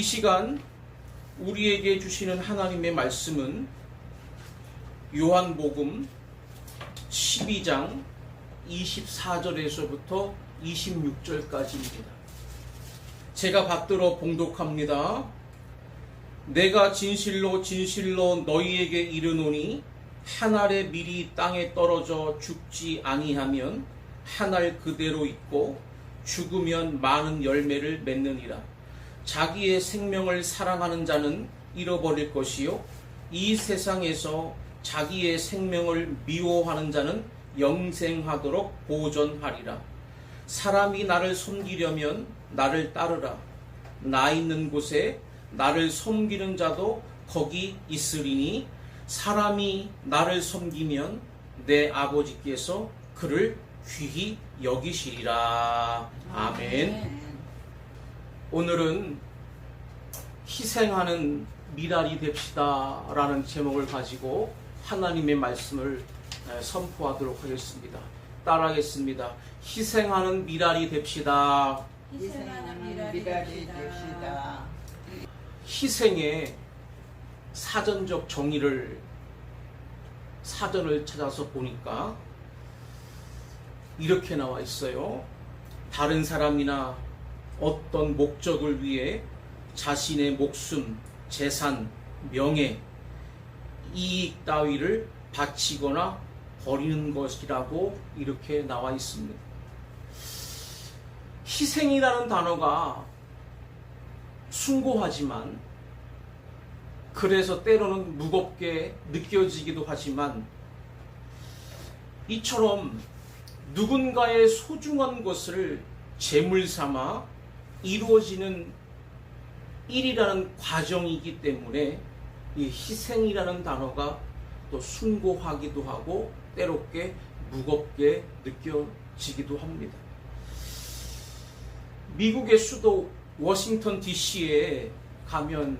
시간 우리에게 주시는 하나님의 말씀은 요한복음 12장 24절에서부터 26절까지입니다. 제가 받들어 봉독합니다. 내가 진실로 진실로 너희에게 이르노니 한 알의 밀이 땅에 떨어져 죽지 아니하면 한 알 그대로 있고 죽으면 많은 열매를 맺느니라. 자기의 생명을 사랑하는 자는 잃어버릴 것이요 이 세상에서 자기의 생명을 미워하는 자는 영생하도록 보존하리라. 사람이 나를 섬기려면 나를 따르라. 나 있는 곳에 나를 섬기는 자도 거기 있으리니 사람이 나를 섬기면 내 아버지께서 그를 귀히 여기시리라. 아멘. 오늘은 희생하는 미랄이 됩시다 라는 제목을 가지고 하나님의 말씀을 선포하도록 하겠습니다. 따라하겠습니다. 희생하는 미랄이 됩시다. 희생하는 미랄이 됩시다. 희생의 사전적 정의를 사전을 찾아서 보니까 이렇게 나와 있어요. 다른 사람이나 어떤 목적을 위해 자신의 목숨, 재산, 명예, 이익 따위를 바치거나 버리는 것이라고 이렇게 나와 있습니다. 희생이라는 단어가 숭고하지만 그래서 때로는 무겁게 느껴지기도 하지만 이처럼 누군가의 소중한 것을 제물 삼아 이루어지는 일이라는 과정이기 때문에 이 희생이라는 단어가 또 숭고하기도 하고 때롭게 무겁게 느껴지기도 합니다. 미국의 수도 워싱턴 DC에 가면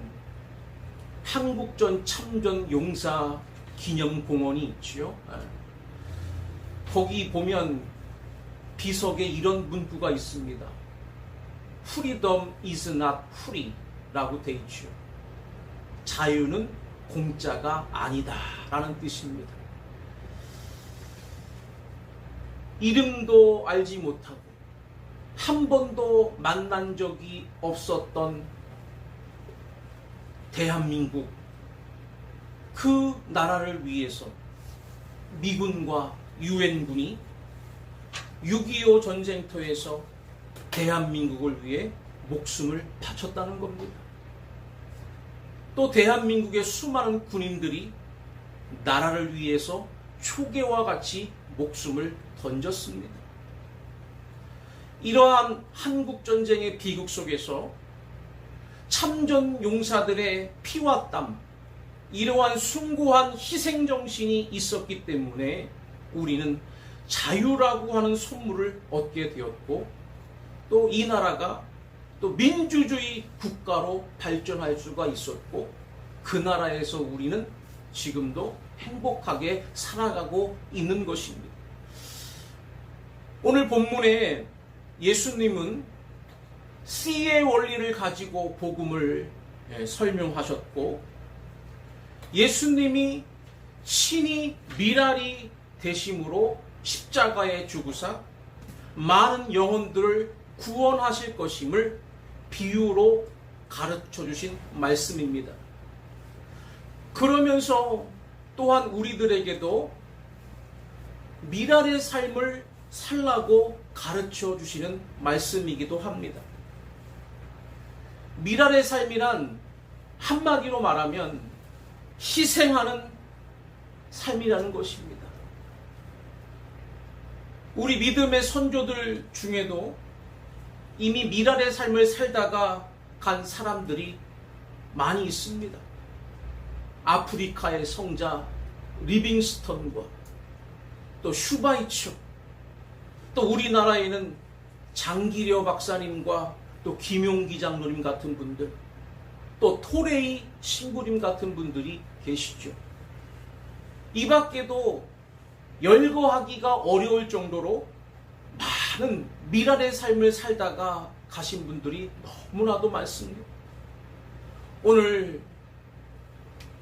한국전 참전 용사 기념공원이 있지요. 거기 보면 비석에 이런 문구가 있습니다. Freedom is not free 라고 되어 있죠. 자유는 공짜가 아니다 라는 뜻입니다. 이름도 알지 못하고 한 번도 만난 적이 없었던 대한민국, 그 나라를 위해서 미군과 유엔군이 6.25 전쟁터에서 대한민국을 위해 목숨을 바쳤다는 겁니다. 또 대한민국의 수많은 군인들이 나라를 위해서 초계와 같이 목숨을 던졌습니다. 이러한 한국전쟁의 비극 속에서 참전 용사들의 피와 땀, 이러한 숭고한 희생정신이 있었기 때문에 우리는 자유라고 하는 선물을 얻게 되었고 또 이 나라가 또 민주주의 국가로 발전할 수가 있었고 그 나라에서 우리는 지금도 행복하게 살아가고 있는 것입니다. 오늘 본문에 예수님은 씨의 원리를 가지고 복음을 설명하셨고 예수님이 친히 미랄이 되심으로 십자가에 죽으사 많은 영혼들을 구원하실 것임을 비유로 가르쳐 주신 말씀입니다. 그러면서 또한 우리들에게도 미랄의 삶을 살라고 가르쳐 주시는 말씀이기도 합니다. 미랄의 삶이란 한마디로 말하면 희생하는 삶이라는 것입니다. 우리 믿음의 선조들 중에도 이미 미랄의 삶을 살다가 간 사람들이 많이 있습니다. 아프리카의 성자 리빙스턴과 또 슈바이처, 또 우리나라에는 장기려 박사님과 또 김용기 장로님 같은 분들, 또 토레이 신부님 같은 분들이 계시죠. 이 밖에도 열거하기가 어려울 정도로 많은 미랄의 삶을 살다가 가신 분들이 너무나도 많습니다. 오늘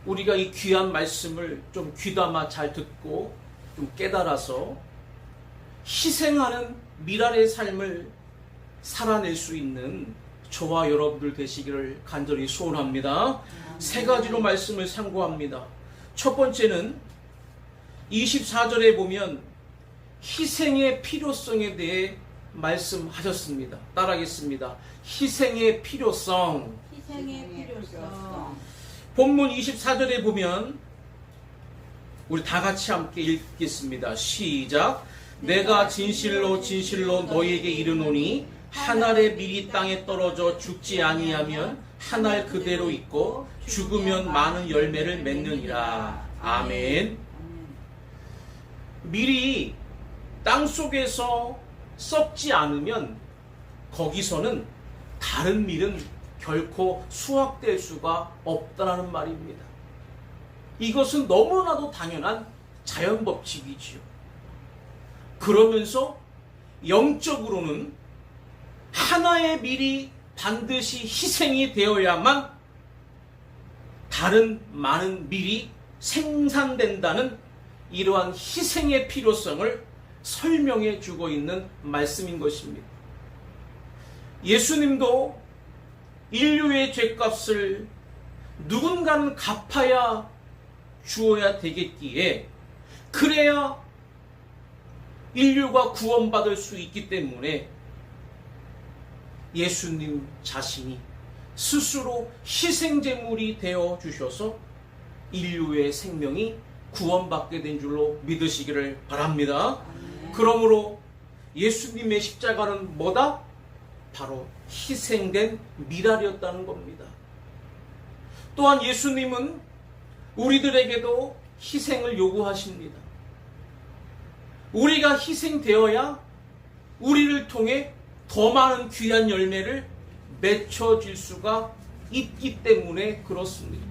우리가 이 귀한 말씀을 좀 귀담아 잘 듣고 좀 깨달아서 희생하는 미랄의 삶을 살아낼 수 있는 저와 여러분들 되시기를 간절히 소원합니다. 세 가지로 말씀을 상고합니다. 첫 번째는 24절에 보면 희생의 필요성에 대해 말씀하셨습니다. 따라하겠습니다. 희생의 필요성. 희생의 필요성. 본문 24절에 보면 우리 다 같이 함께 읽겠습니다. 시작. 내가 진실로 진실로 너희에게 이르노니 한 알의 밀이 땅에 떨어져 죽지 아니하면 한 알 그대로 있고 죽으면 많은 열매를 맺느니라. 아멘. 밀이 땅 속에서 썩지 않으면 거기서는 다른 밀은 결코 수확될 수가 없다는 말입니다. 이것은 너무나도 당연한 자연 법칙이지요. 그러면서 영적으로는 하나의 밀이 반드시 희생이 되어야만 다른 많은 밀이 생산된다는 이러한 희생의 필요성을 설명해 주고 있는 말씀인 것입니다. 예수님도 인류의 죄값을 누군가는 갚아야 주어야 되겠기에 그래야 인류가 구원받을 수 있기 때문에 예수님 자신이 스스로 희생제물이 되어 주셔서 인류의 생명이 구원받게 된 줄로 믿으시기를 바랍니다. 그러므로 예수님의 십자가는 뭐다? 바로 희생된 미랄이었다는 겁니다. 또한 예수님은 우리들에게도 희생을 요구하십니다. 우리가 희생되어야 우리를 통해 더 많은 귀한 열매를 맺혀질 수가 있기 때문에 그렇습니다.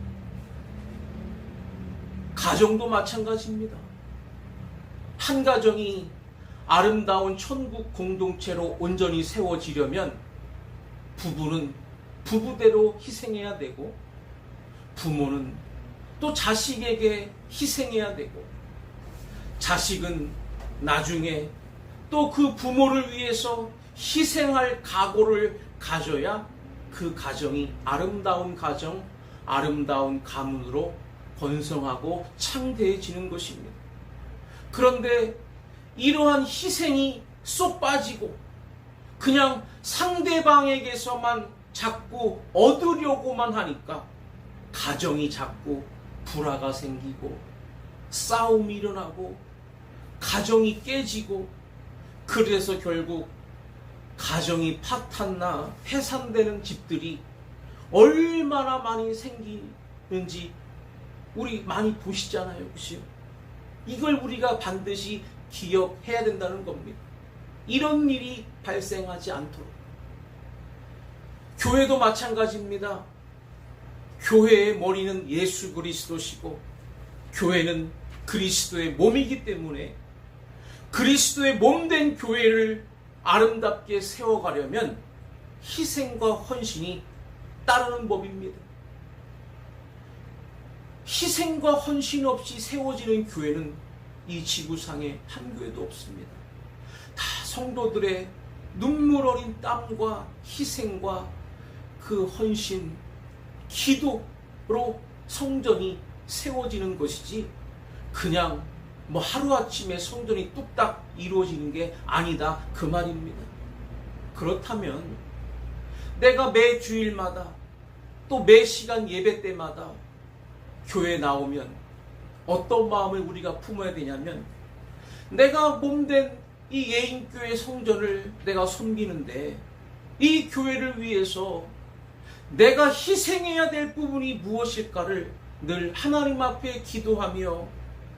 가정도 마찬가지입니다. 한 가정이 아름다운 천국 공동체로 온전히 세워지려면 부부는 부부대로 희생해야 되고 부모는 또 자식에게 희생해야 되고 자식은 나중에 또 그 부모를 위해서 희생할 각오를 가져야 그 가정이 아름다운 가정, 아름다운 가문으로 번성하고 창대해지는 것입니다. 그런데 이러한 희생이 쏙 빠지고 그냥 상대방에게서만 자꾸 얻으려고만 하니까 가정이 자꾸 불화가 생기고 싸움이 일어나고 가정이 깨지고 그래서 결국 가정이 파탄나 해산되는 집들이 얼마나 많이 생기는지 우리 많이 보시잖아요. 그렇죠? 이걸 우리가 반드시 기억해야 된다는 겁니다. 이런 일이 발생하지 않도록. 교회도 마찬가지입니다. 교회의 머리는 예수 그리스도시고 교회는 그리스도의 몸이기 때문에 그리스도의 몸된 교회를 아름답게 세워가려면 희생과 헌신이 따르는 법입니다. 희생과 헌신 없이 세워지는 교회는 이 지구상에 한 교회도 없습니다. 다 성도들의 눈물 어린 땀과 희생과 그 헌신, 기도로 성전이 세워지는 것이지 그냥 뭐 하루아침에 성전이 뚝딱 이루어지는 게 아니다 그 말입니다. 그렇다면 내가 매 주일마다 또 매 시간 예배 때마다 교회에 나오면 어떤 마음을 우리가 품어야 되냐면 내가 몸된 이 예인교회 성전을 내가 섬기는데 이 교회를 위해서 내가 희생해야 될 부분이 무엇일까를 늘 하나님 앞에 기도하며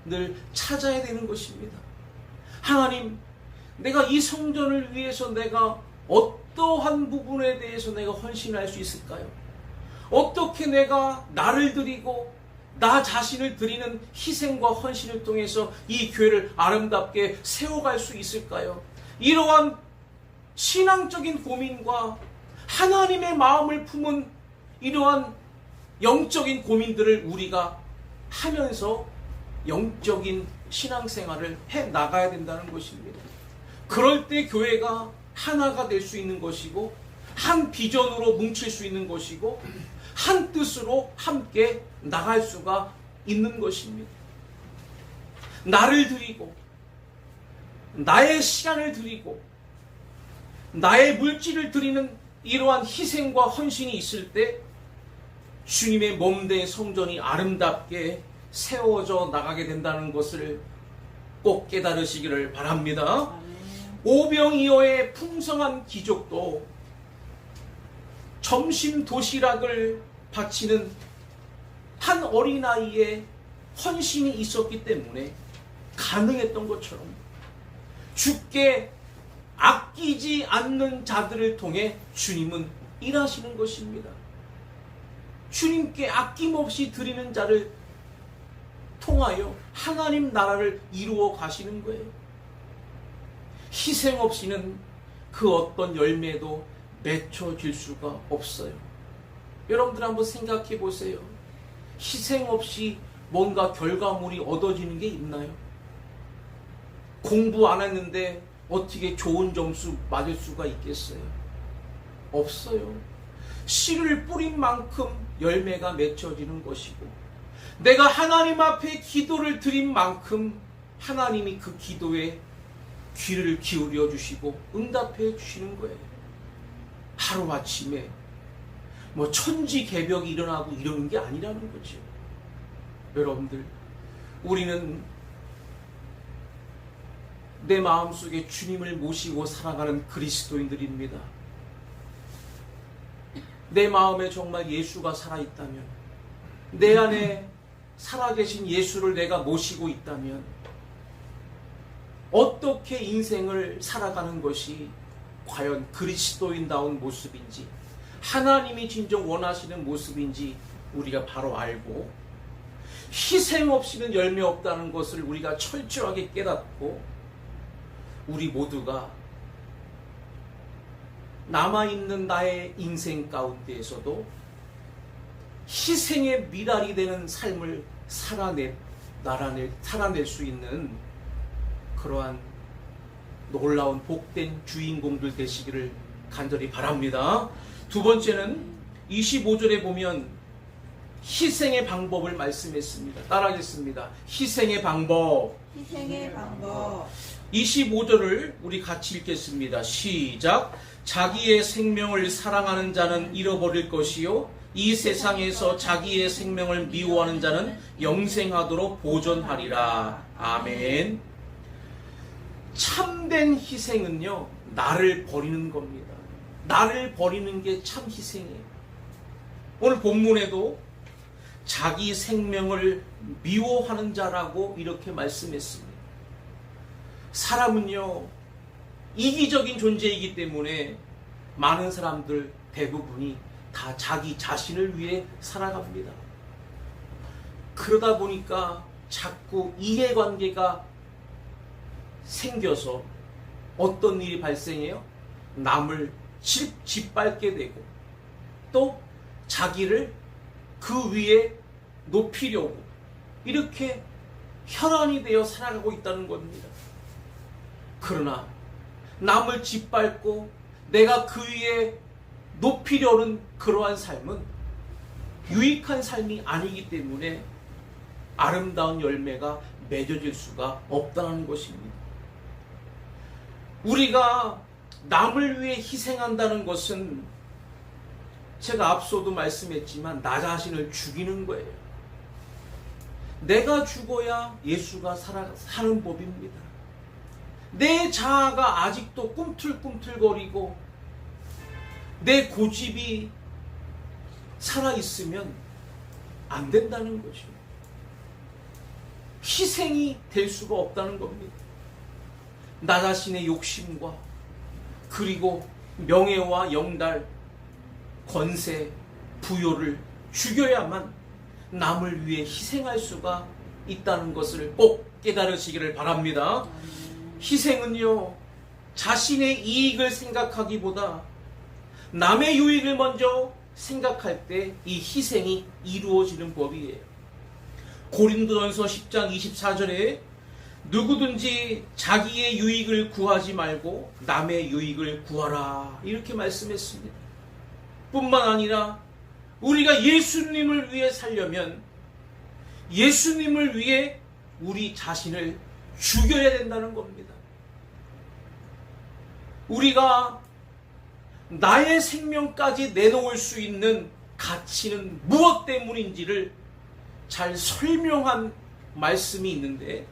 늘 찾아야 되는 것입니다. 하나님, 내가 이 성전을 위해서 내가 어떠한 부분에 대해서 내가 헌신할 수 있을까요? 어떻게 내가 나를 드리고 나 자신을 드리는 희생과 헌신을 통해서 이 교회를 아름답게 세워갈 수 있을까요? 이러한 신앙적인 고민과 하나님의 마음을 품은 이러한 영적인 고민들을 우리가 하면서 영적인 신앙생활을 해 나가야 된다는 것입니다. 그럴 때 교회가 하나가 될 수 있는 것이고, 한 비전으로 뭉칠 수 있는 것이고, 한 뜻으로 함께 나갈 수가 있는 것입니다. 나를 드리고, 나의 시간을 드리고, 나의 물질을 드리는 이러한 희생과 헌신이 있을 때 주님의 몸된 성전이 아름답게 세워져 나가게 된다는 것을 꼭 깨달으시기를 바랍니다. 오병이어의 풍성한 기적도 점심 도시락을 바치는 한 어린아이의 헌신이 있었기 때문에 가능했던 것처럼, 주께 아끼지 않는 자들을 통해 주님은 일하시는 것입니다. 주님께 아낌없이 드리는 자를 통하여 하나님 나라를 이루어 가시는 거예요. 희생 없이는 그 어떤 열매도 맺혀질 수가 없어요. 여러분들 한번 생각해 보세요. 희생 없이 뭔가 결과물이 얻어지는 게 있나요? 공부 안 했는데 어떻게 좋은 점수 맞을 수가 있겠어요? 없어요. 씨를 뿌린 만큼 열매가 맺혀지는 것이고, 내가 하나님 앞에 기도를 드린 만큼 하나님이 그 기도에 귀를 기울여 주시고 응답해 주시는 거예요. 하루아침에 뭐 천지개벽이 일어나고 이러는 게 아니라는 거죠. 여러분들, 우리는 내 마음속에 주님을 모시고 살아가는 그리스도인들입니다. 내 마음에 정말 예수가 살아있다면, 내 안에 살아계신 예수를 내가 모시고 있다면, 어떻게 인생을 살아가는 것이 과연 그리스도인다운 모습인지, 하나님이 진정 원하시는 모습인지 우리가 바로 알고, 희생 없이는 열매 없다는 것을 우리가 철저하게 깨닫고, 우리 모두가 남아있는 나의 인생 가운데에서도 희생의 미랄이 되는 삶을 살아낼 수 있는 그러한 놀라운 복된 주인공들 되시기를 간절히 바랍니다. 두 번째는 25절에 보면 희생의 방법을 말씀했습니다. 따라하겠습니다. 희생의 방법. 희생의 방법. 25절을 우리 같이 읽겠습니다. 시작. 자기의 생명을 사랑하는 자는 잃어버릴 것이요, 이 세상에서 자기의 생명을 미워하는 자는 영생하도록 보존하리라. 아멘. 참된 희생은요, 나를 버리는 겁니다. 나를 버리는 게 참 희생이에요. 오늘 본문에도 자기 생명을 미워하는 자라고 이렇게 말씀했습니다. 사람은요, 이기적인 존재이기 때문에 많은 사람들 대부분이 다 자기 자신을 위해 살아갑니다. 그러다 보니까 자꾸 이해관계가 생겨서 어떤 일이 발생해요? 남을 짓밟게 되고, 또 자기를 그 위에 높이려고 이렇게 혈안이 되어 살아가고 있다는 겁니다. 그러나 남을 짓밟고 내가 그 위에 높이려는 그러한 삶은 유익한 삶이 아니기 때문에 아름다운 열매가 맺어질 수가 없다는 것입니다. 우리가 남을 위해 희생한다는 것은 제가 앞서도 말씀했지만 나 자신을 죽이는 거예요. 내가 죽어야 예수가 사는 법입니다. 내 자아가 아직도 꿈틀꿈틀거리고 내 고집이 살아있으면 안 된다는 거죠. 희생이 될 수가 없다는 겁니다. 나 자신의 욕심과 그리고 명예와 영달, 권세, 부요를 죽여야만 남을 위해 희생할 수가 있다는 것을 꼭 깨달으시기를 바랍니다. 희생은요, 자신의 이익을 생각하기보다 남의 유익을 먼저 생각할 때 이 희생이 이루어지는 법이에요. 고린도전서 10장 24절에 누구든지 자기의 유익을 구하지 말고 남의 유익을 구하라 이렇게 말씀했습니다. 뿐만 아니라 우리가 예수님을 위해 살려면 예수님을 위해 우리 자신을 죽여야 된다는 겁니다. 우리가 나의 생명까지 내놓을 수 있는 가치는 무엇 때문인지를 잘 설명한 말씀이 있는데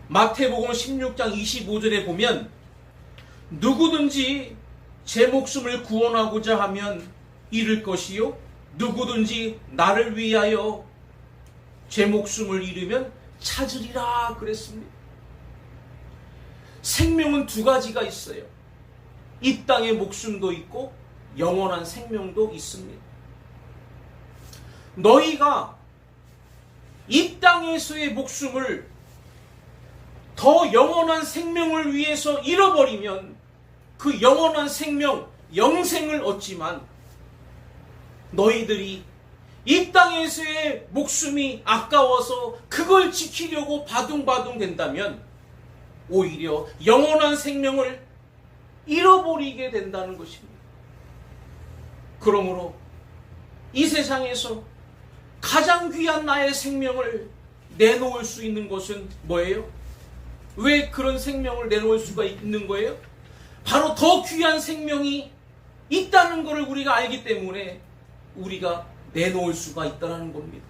마태복음 16장 25절에 보면 누구든지 제 목숨을 구원하고자 하면 잃을 것이요 누구든지 나를 위하여 제 목숨을 잃으면 찾으리라 그랬습니다. 생명은 두 가지가 있어요. 이 땅의 목숨도 있고 영원한 생명도 있습니다. 너희가 이 땅에서의 목숨을 더 영원한 생명을 위해서 잃어버리면 그 영원한 생명, 영생을 얻지만 너희들이 이 땅에서의 목숨이 아까워서 그걸 지키려고 바둥바둥 된다면 오히려 영원한 생명을 잃어버리게 된다는 것입니다. 그러므로 이 세상에서 가장 귀한 나의 생명을 내놓을 수 있는 것은 뭐예요? 왜 그런 생명을 내놓을 수가 있는 거예요? 바로 더 귀한 생명이 있다는 것을 우리가 알기 때문에 우리가 내놓을 수가 있다는 겁니다.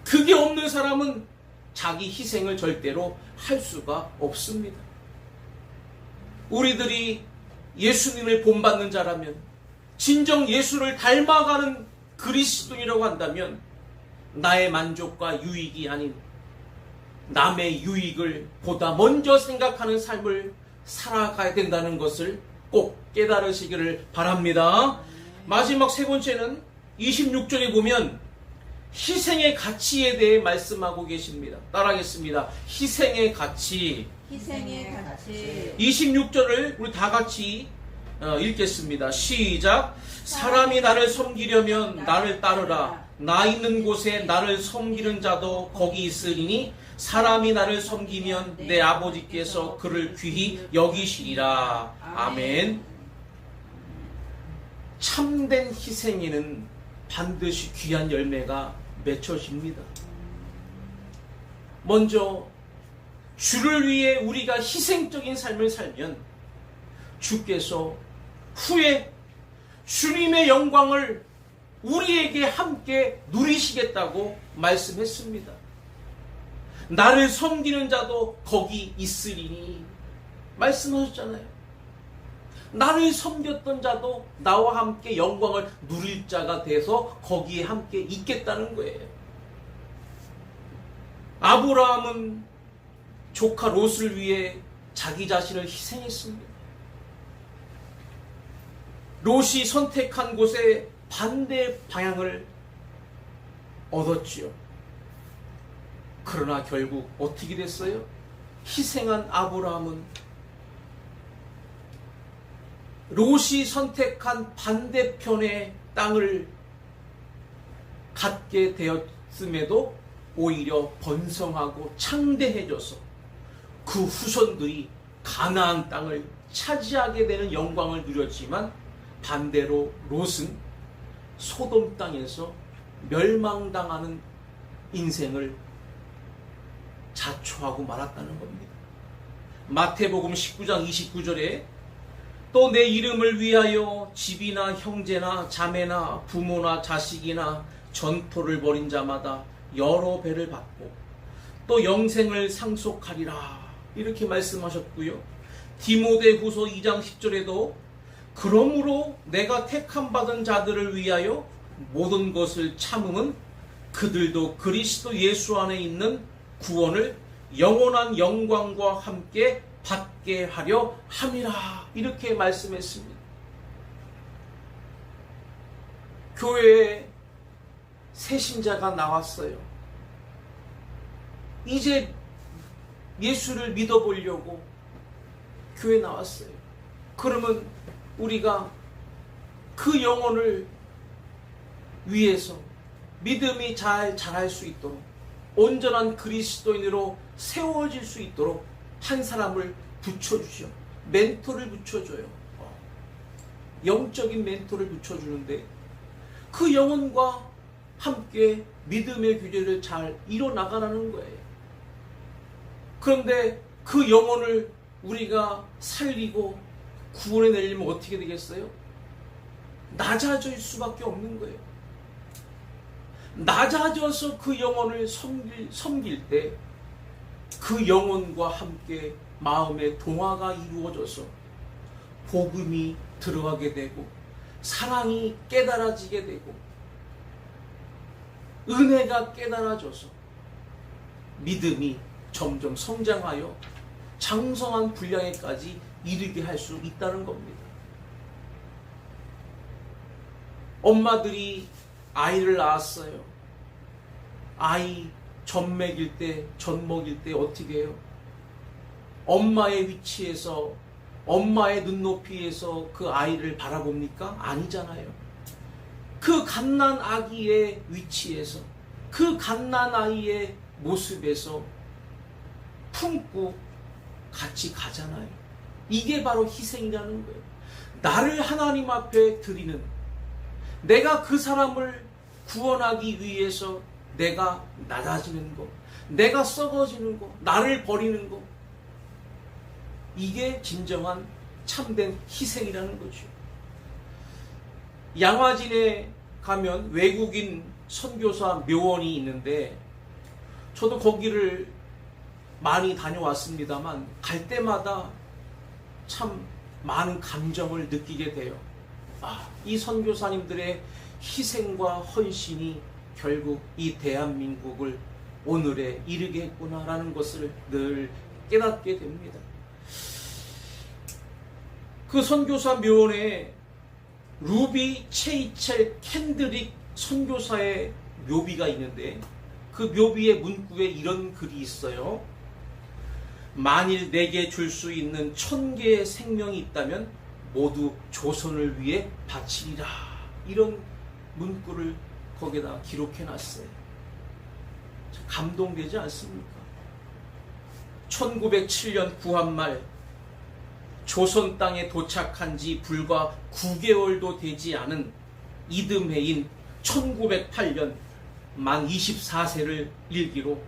그게 없는 사람은 자기 희생을 절대로 할 수가 없습니다. 우리들이 예수님을 본받는 자라면 진정 예수를 닮아가는 그리스도인이라고 한다면 나의 만족과 유익이 아닌 남의 유익을 보다 먼저 생각하는 삶을 살아가야 된다는 것을 꼭 깨달으시기를 바랍니다. 마지막 세 번째는 26절에 보면 희생의 가치에 대해 말씀하고 계십니다. 따라하겠습니다. 희생의 가치. 희생의 가치. 26절을 우리 다 같이 읽겠습니다. 시작. 사람이 나를 섬기려면 나를 따르라. 나 있는 곳에 나를 섬기는 자도 거기 있으리니 사람이 나를 섬기면 내 아버지께서 그를 귀히 여기시리라. 아멘. 참된 희생에는 반드시 귀한 열매가 맺혀집니다. 먼저 주를 위해 우리가 희생적인 삶을 살면 주께서 후에 주님의 영광을 우리에게 함께 누리시겠다고 말씀했습니다. 나를 섬기는 자도 거기 있으리니 말씀하셨잖아요. 나를 섬겼던 자도 나와 함께 영광을 누릴 자가 돼서 거기에 함께 있겠다는 거예요. 아브라함은 조카 롯을 위해 자기 자신을 희생했습니다. 롯이 선택한 곳에 반대 방향을 얻었지요. 그러나 결국 어떻게 됐어요? 희생한 아브라함은 롯이 선택한 반대편의 땅을 갖게 되었음에도 오히려 번성하고 창대해져서 그 후손들이 가나안 땅을 차지하게 되는 영광을 누렸지만 반대로 롯은 소돔 땅에서 멸망당하는 인생을 자초하고 말았다는 겁니다. 마태복음 19장 29절에 또 내 이름을 위하여 집이나 형제나 자매나 부모나 자식이나 전토를 벌인 자마다 여러 배를 받고 또 영생을 상속하리라 이렇게 말씀하셨고요. 디모데후서 2장 10절에도 그러므로 내가 택함 받은 자들을 위하여 모든 것을 참음은 그들도 그리스도 예수 안에 있는 구원을 영원한 영광과 함께 받게 하려 함이라 이렇게 말씀했습니다. 교회에 새 신자가 나왔어요. 이제 예수를 믿어보려고 교회 나왔어요. 그러면 우리가 그 영혼을 위해서 믿음이 잘 자랄 수 있도록 온전한 그리스도인으로 세워질 수 있도록 한 사람을 붙여주죠. 멘토를 붙여줘요. 영적인 멘토를 붙여주는데 그 영혼과 함께 믿음의 규제를 잘 이뤄나가라는 거예요. 그런데 그 영혼을 우리가 살리고 구원해내려면 어떻게 되겠어요? 낮아질 수밖에 없는 거예요. 낮아져서 그 영혼을 섬길 때 그 영혼과 함께 마음의 동화가 이루어져서 복음이 들어가게 되고 사랑이 깨달아지게 되고 은혜가 깨달아져서 믿음이 점점 성장하여 장성한 분량에까지 이르게 할 수 있다는 겁니다. 엄마들이 아이를 낳았어요. 아이 젖 먹일 때 어떻게 해요? 엄마의 위치에서 엄마의 눈높이에서 그 아이를 바라봅니까? 아니잖아요. 그 갓난 아기의 위치에서 그 갓난 아이의 모습에서 품고 같이 가잖아요. 이게 바로 희생이라는 거예요. 나를 하나님 앞에 드리는, 내가 그 사람을 구원하기 위해서 내가 낮아지는 거, 내가 썩어지는 거, 나를 버리는 거, 이게 진정한 참된 희생이라는 거죠. 양화진에 가면 외국인 선교사 묘원이 있는데 저도 거기를 많이 다녀왔습니다만 갈 때마다 참 많은 감정을 느끼게 돼요. 이 선교사님들의 희생과 헌신이 결국 이 대한민국을 오늘에 이르게 했구나라는 것을 늘 깨닫게 됩니다. 그 선교사 묘원에 루비 체이첼 캔드릭 선교사의 묘비가 있는데 그 묘비의 문구에 이런 글이 있어요. 만일 내게 줄 수 있는 1000개의 생명이 있다면 모두 조선을 위해 바치리라. 이런 문구를 거기다 기록해놨어요. 감동되지 않습니까? 1907년 9월 말 조선 땅에 도착한 지 불과 9개월도 되지 않은 이듬해인 1908년 만 24세를 일기로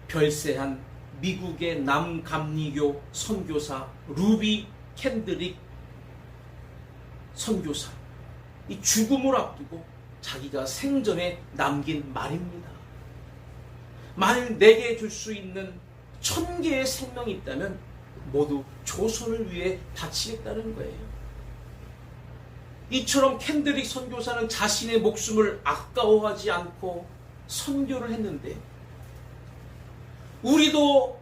별세한 미국의 남감리교 선교사 루비 캔드릭 선교사, 이 죽음을 앞두고 자기가 생전에 남긴 말입니다. 만일 내게 줄 수 있는 1000개의 생명이 있다면 모두 조선을 위해 바치겠다는 거예요. 이처럼 캔드릭 선교사는 자신의 목숨을 아까워하지 않고 선교를 했는데 우리도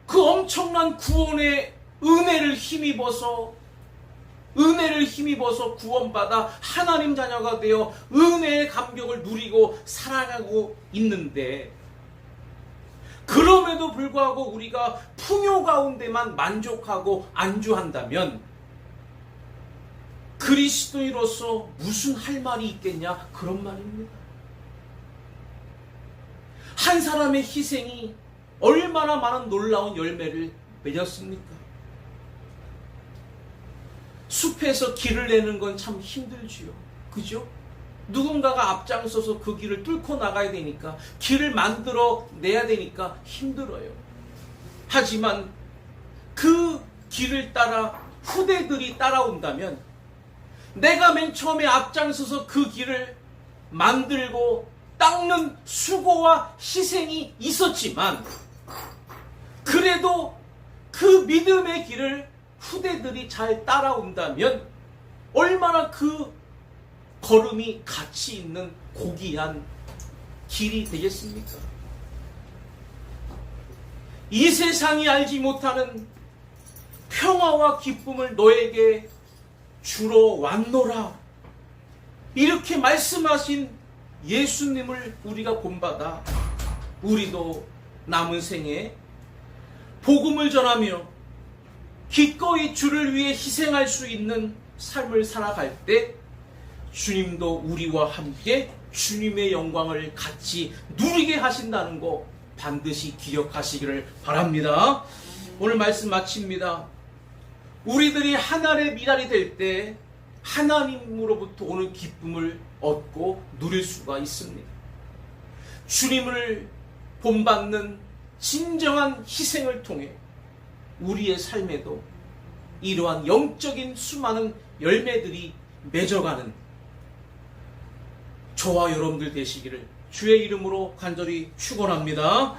그 엄청난 구원의 은혜를 힘입어서 구원받아 하나님 자녀가 되어 은혜의 감격을 누리고 살아가고 있는데 그럼에도 불구하고 우리가 풍요 가운데만 만족하고 안주한다면 그리스도인으로서 무슨 할 말이 있겠냐? 그런 말입니다. 한 사람의 희생이 얼마나 많은 놀라운 열매를 맺었습니까? 숲에서 길을 내는 건 참 힘들지요. 그죠? 누군가가 앞장서서 그 길을 뚫고 나가야 되니까, 길을 만들어 내야 되니까 힘들어요. 하지만 그 길을 따라 후대들이 따라온다면 내가 맨 처음에 앞장서서 그 길을 만들고 닦는 수고와 희생이 있었지만 그래도 그 믿음의 길을 후대들이 잘 따라온다면 얼마나 그 걸음이 가치 있는 고귀한 길이 되겠습니까? 이 세상이 알지 못하는 평화와 기쁨을 너에게 주러 왔노라. 이렇게 말씀하신 예수님을 우리가 본받아 우리도 남은 생에 복음을 전하며 기꺼이 주를 위해 희생할 수 있는 삶을 살아갈 때 주님도 우리와 함께 주님의 영광을 같이 누리게 하신다는 거 반드시 기억하시기를 바랍니다. 오늘 말씀 마칩니다. 우리들이 하나님의 미랄이 될 때 하나님으로부터 오는 기쁨을 얻고 누릴 수가 있습니다. 주님을 본받는 진정한 희생을 통해 우리의 삶에도 이러한 영적인 수많은 열매들이 맺어가는 저와 여러분들 되시기를 주의 이름으로 간절히 축원합니다.